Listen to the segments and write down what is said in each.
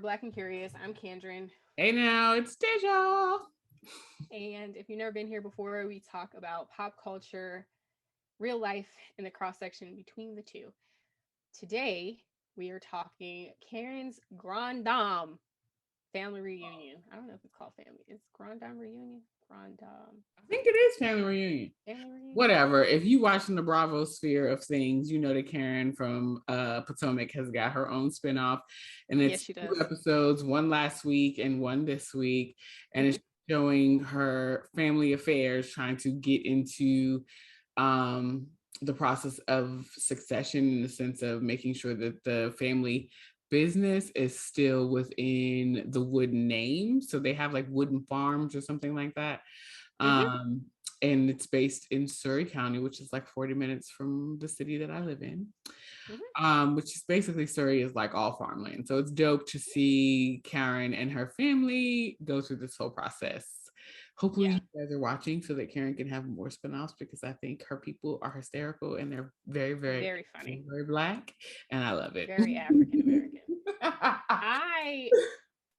Black and Curious. I'm Kandron. Hey now, it's Dehjai. And if you've never been here before, we talk about pop culture, real life, and the cross section between the two. Today, we are talking Karen's Grand Dame family reunion. I don't know if it's called family. It's Grand Dame reunion? Grand Dame I think it is family reunion. family reunion? Whatever. If you watching the Bravo sphere of things, you know that Karen from Potomac has got her own spinoff, and Yes, it's she two does. episodes, one last week and one this week, and Hmm. it's showing her family affairs, trying to get into um, the process of succession in the sense of making sure that the family business is still within the Wooden name. So they have like Wooden Farms or something like that. Hmm. Um, and it's based in Surrey County, which is like 40 minutes from the city that I live in. Hmm. Which is basically Surrey is like all farmland. So it's dope to see Karen and her family go through this whole process. Hopefully, Yeah, you guys are watching so that Karen can have more spinoffs because I think her people are hysterical and they're very funny, very black, and I love it. very African American. I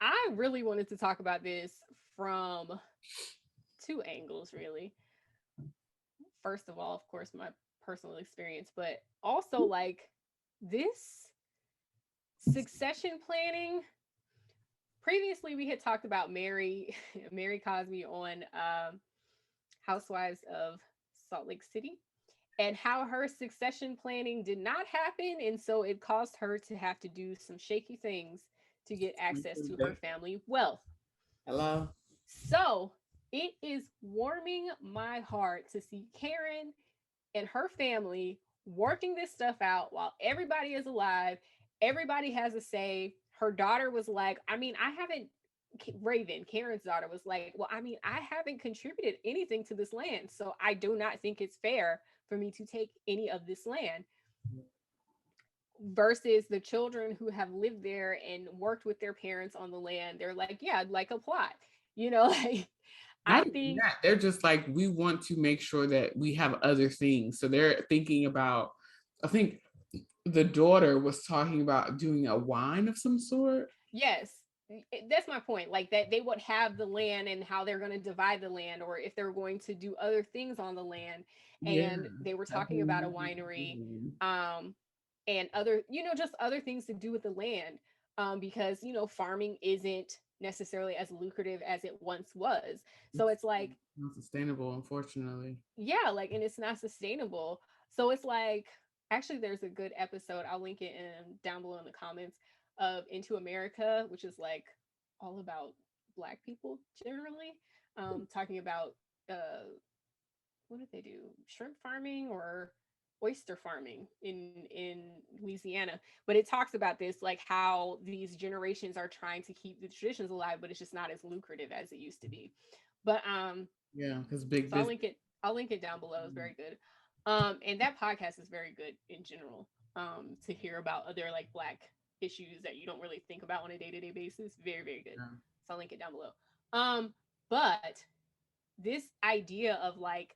I really wanted to talk about this from two angles, really. First of all, of course, my personal experience, but also like this succession planning. Previously, we had talked about Mary, Mary Cosby on Housewives of Salt Lake City, and how her succession planning did not happen, and so it caused her to have to do some shaky things to get access to her family wealth. Hello. So it is warming my heart to see Karen and her family working this stuff out while everybody is alive. Everybody has a say. Her daughter was like, I mean, I haven't, Raven, Karen's daughter was like, well, I mean, I haven't contributed anything to this land. So I do not think it's fair for me to take any of this land versus the children who have lived there and worked with their parents on the land. They're like, yeah, I'd like a plot. You know, like I Not even think, that. They're just like, we want to make sure that we have other things. So they're thinking about, I think the daughter was talking about doing a wine of some sort. yes, that's my point. Like that they would have the land and how they're going to divide the land, or if they're going to do other things on the land. Yeah. And they were That talking whole about a movie. winery, um, and other, just other things to do with the land, because farming isn't necessarily as lucrative as it once was. So It's it's like, not sustainable, unfortunately. yeah, like, and it's not sustainable. So it's like, actually, there's a good episode. I'll link it in down below in the comments of Into America, which is like all about Black people generally, talking about what did they do? Shrimp farming or oyster farming in Louisiana. But it talks about this, like how these generations are trying to keep the traditions alive, but it's just not as lucrative as it used to be. But Yeah, because big so I'll business. link it. I'll link it down below. It's very good. And that podcast is very good in general. To hear about other like Black issues that you don't really think about on a day to day basis. Very, very good. Yeah. So I'll link it down below. But this idea of like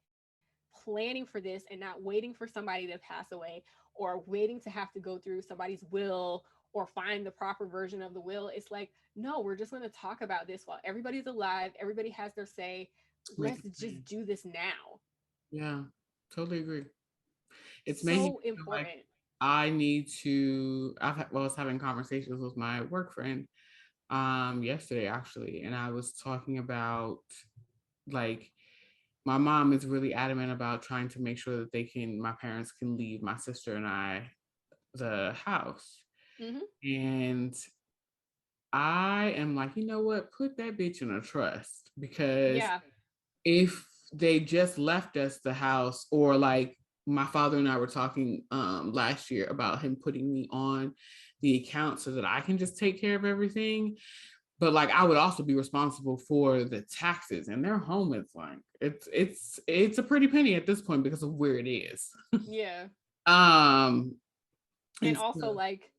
planning for this and not waiting for somebody to pass away or waiting to have to go through somebody's will or find the proper version of the will, it's like, no, we're just going to talk about this while everybody's alive, everybody has their say. Make Let's it just plain. do this now. Yeah, totally agree. It's making me So feel like important. I need to. I was having conversations with my work friend yesterday actually, and I was talking about like my mom is really adamant about trying to make sure that my parents can leave my sister and I the house. Hmm. And I am like, you know what? Put that bitch in a trust because Yeah. if they just left us the house, or like my father and I were talking last year about him putting me on the account so that I can just take care of everything. But like I would also be responsible for the taxes, and their home is like it's a pretty penny at this point because of where it is. Yeah. um And and also, so, like,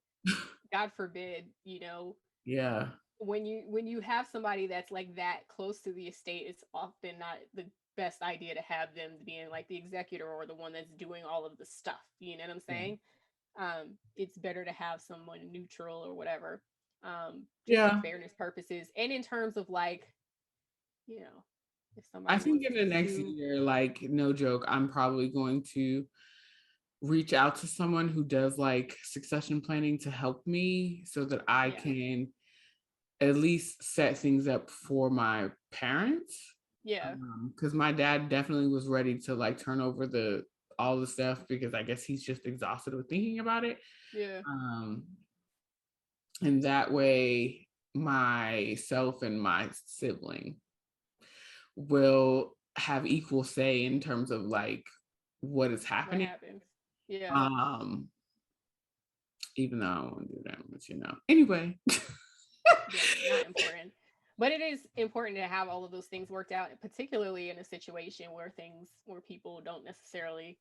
God forbid, yeah. when you have somebody that's like that close to the estate, it's often not the best idea to have them being like the executor or the one that's doing all of the stuff. You know what I'm Yeah. saying? It's better to have someone neutral or whatever. just for Yeah. fairness purposes, and in terms of like, you know, if I somebody think wants in to the next sue. year, like no joke, I'm probably going to reach out to someone who does like succession planning to help me so that I Yeah, can at least set things up for my parents. yeah, Because my dad definitely was ready to like turn over the all the stuff because I guess he's just exhausted with thinking about it. yeah. Um, and that way myself and my sibling will have equal say in terms of like what is What happening. happens? Yeah. Um, even though I don't want to do that, but Anyway. Yeah, not important. But it is important to have all of those things worked out, particularly in a situation where people don't necessarily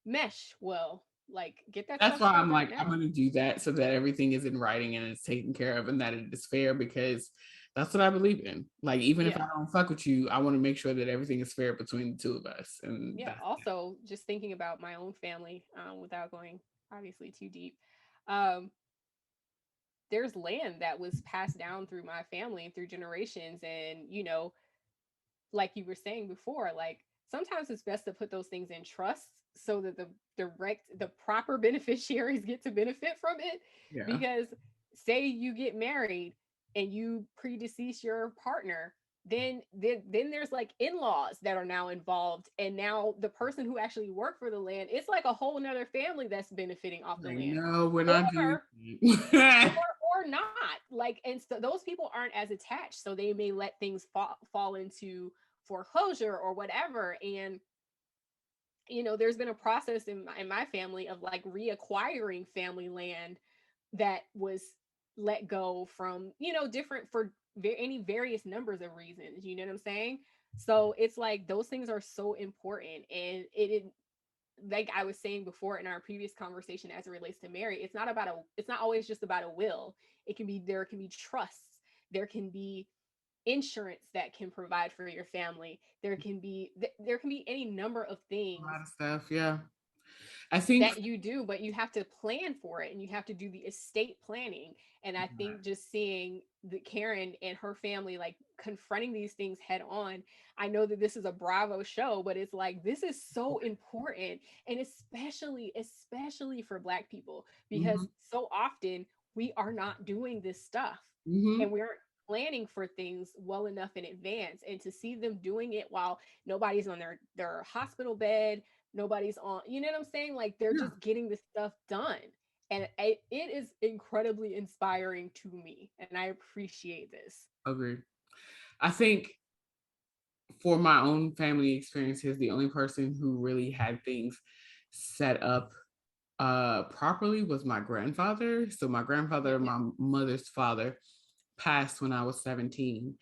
mesh well. Like, get that That's stuff why I'm straightened out like, I'm now. gonna do that so that everything is in writing and it's taken care of and that it is fair because that's what I believe in. Like, even if I Yeah. don't fuck with you, I want to make sure that everything is fair between the two of us. And Yeah. that's Also, just thinking about my own family, without going obviously too deep, um, there's land that was passed down through my family and through generations. And, like you were saying before, like sometimes it's best to put those things in trust so that the proper beneficiaries get to benefit from it. yeah, Because say you get married and you predecease your partner, then there's like in-laws that are now involved, and now the person who actually worked for the land, it's like a whole nother family that's benefiting off the like land. no, we're not doing Or or it. or not, like, and so those people aren't as attached, so they may let things fall into foreclosure or whatever. And there's been a process in my family of like reacquiring family land that was let go from different for any various numbers of reasons, you know what I'm saying? So it's like those things are so important. And it like I was saying before in our previous conversation, as it relates to Mary, it's not always just about a will. There can be trusts, there can be insurance that can provide for your family, there can be any number of A things lot of stuff. Yeah, I think. that you do, but you have to plan for it and you have to do the estate planning. And I think just seeing the Karen and her family like confronting these things head on. I know that this is a Bravo show, but it's like this is so important, and especially for Black people, because Mm-hmm, so often we are not doing this stuff, mm-hmm. and we aren't planning for things well enough in advance. And to see them doing it while nobody's on their hospital bed, nobody's on, you know what I'm saying, like they're Yeah, just getting the stuff done. And it is incredibly inspiring to me, and I appreciate this. agreed. I think for my own family experiences, the only person who really had things set up properly was my grandfather. So my grandfather, Yeah, my mother's father, passed when I was 17.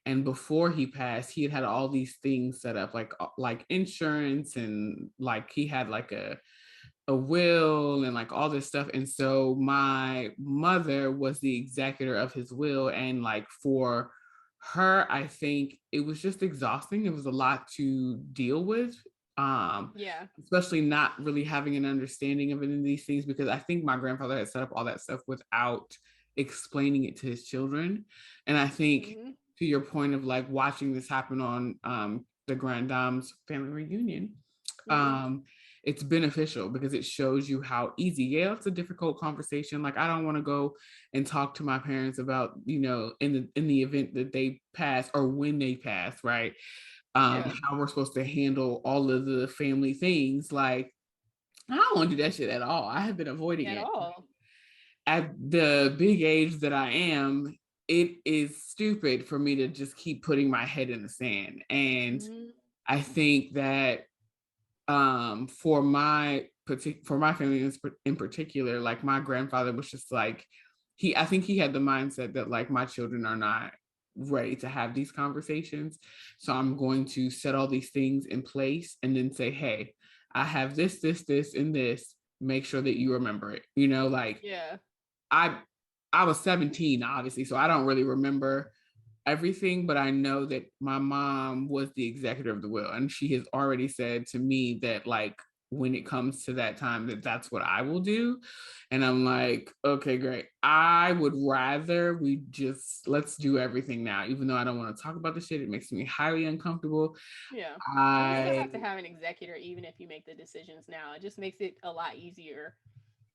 And before he passed, he had had all these things set up, like insurance, and like he had like a will and like all this stuff. And so my mother was the executor of his will. And like for her, I think it was just exhausting. It was a lot to deal with. Um, yeah, Especially not really having an understanding of any of these things, because I think my grandfather had set up all that stuff without explaining it to his children. And I think mm-hmm, to your point of like watching this happen on the Grand's family reunion, mm-hmm, um, it's beneficial because it shows you how easy. Yeah, it's a difficult conversation. Like I don't want to go and talk to my parents about, in the event that they pass or when they pass, right? yeah, How we're supposed to handle all of the family things. Like I don't want to do that shit at all. I have been avoiding at it. all. At the big age that I am, it is stupid for me to just keep putting my head in the sand. And Mm-hmm, I think that for my family in particular, like my grandfather was just like, I think he had the mindset that like my children are not ready to have these conversations, so I'm going to set all these things in place and then say, hey, I have this and this, make sure that you remember it, like yeah, i I was 17 obviously, so I don't really remember everything, but I know that my mom was the executor of the will, and she has already said to me that like when it comes to that time, that's what I will do. And I'm like, okay, great. I would rather let's do everything now, even though I don't want to talk about the shit. It makes me highly uncomfortable. Yeah. And you still I have to have an executor even if you make the decisions now. It just makes it a lot easier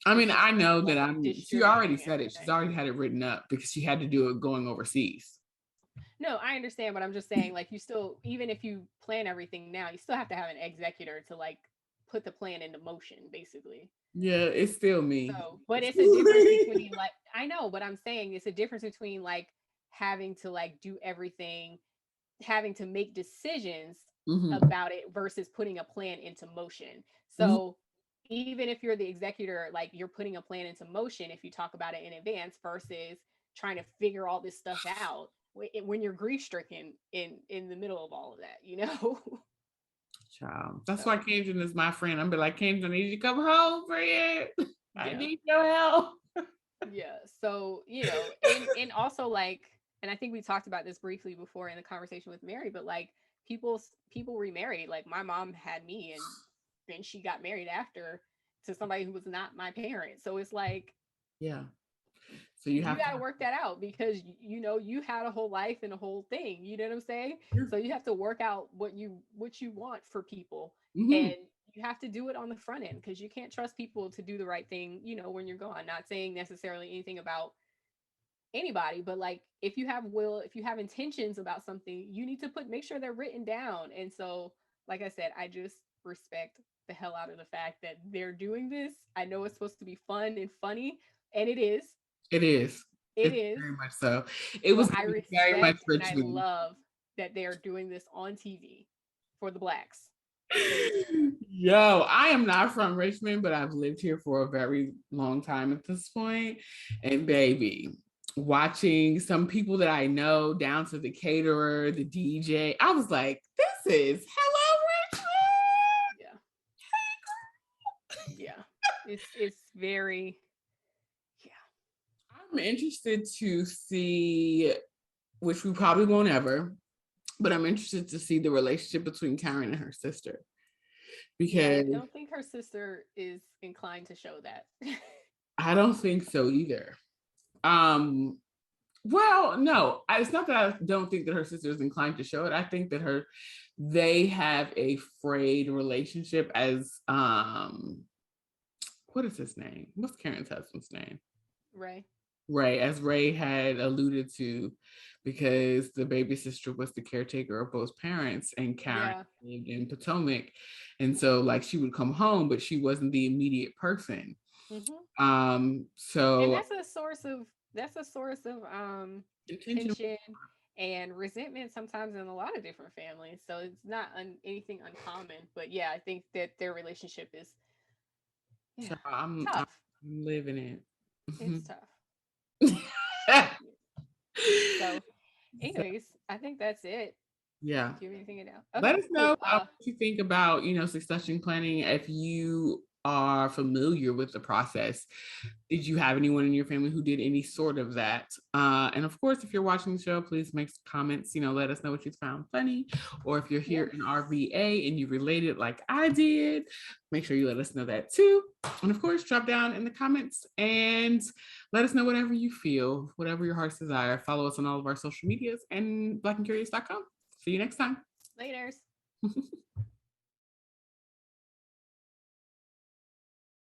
I if mean, you I start know that like she already distributing said it. She's everything. already had it written up because she had to do it going overseas. No, I understand, but I'm just saying, like, you still, even if you plan everything now, you still have to have an executor to like put the plan into motion, basically. Yeah, it's still me. So, but it's a difference between like, I know, but I'm saying it's a difference between like having to like do everything, having to make decisions Mm-hmm. about it versus putting a plan into motion. Mm-hmm. So, even if you're the executor, like you're putting a plan into motion if you talk about it in advance versus trying to figure all this stuff out when you're grief stricken in the middle of all of that, you know. Child. That's why So Kandron is my friend. I'm be like, Kandron, I need you to come home, friend. I yeah, need your help. yeah. So and also like, and I think we talked about this briefly before in the conversation with Mary, but like people remarried. Like my mom had me, and then she got married after to somebody who was not my parent. So it's like Yeah. So you you have to got to work that out because you had a whole life and a whole thing, you know what I'm saying? So you have to work out what you want for people, mm-hmm. and you have to do it on the front end because you can't trust people to do the right thing, when you're gone. Not saying necessarily anything about anybody, but like if you have intentions about something, you need to make sure they're written down. And so like I said, I just respect the hell out of the fact that they're doing this. I know it's supposed to be fun and funny, and it is. It is. It It's is, very much so. It but was I very much respect and I Richmond. love that they are doing this on TV for the blacks. Yo, I am not from Richmond, but I've lived here for a very long time at this point. And baby, watching some people that I know down to the caterer, the DJ, I was like, this is hello Richmond. Yeah. Yeah. It's very, yeah. I'm interested to see, which we probably won't ever, but I'm interested to see the relationship between Karen and her sister. Yeah, I Because don't think her sister is inclined to show that. I don't think so either. Um, well, no, it's not that I don't think that her sister is inclined to show it. I think that they have a frayed relationship as what is his name? What's Karen's husband's name? Ray. Ray, as Ray had alluded to, because the baby sister was the caretaker of both parents, and Karen Yeah. lived in Potomac, and so like she would come home, but she wasn't the immediate person. Mm-hmm. And So that's a source of intention. tension and resentment sometimes in a lot of different families. So it's not anything uncommon. But yeah, I think that their relationship is, yeah, So I'm tough. living it. It's tough. So, So, anyways, I think that's it. yeah. Do you have anything now? Let Okay, us know cool. what you think about, succession planning. If you are familiar with the process, did you have anyone in your family who did any sort of that? And of course, if you're watching the show, please make comments, let us know what you found funny. Or if you're here Yes. in RVA and you related like I did, make sure you let us know that too. And of course, drop down in the comments and let us know whatever you feel, whatever your heart's desire. Follow us on all of our social medias and blackandcurious.com. See you next time. Laters.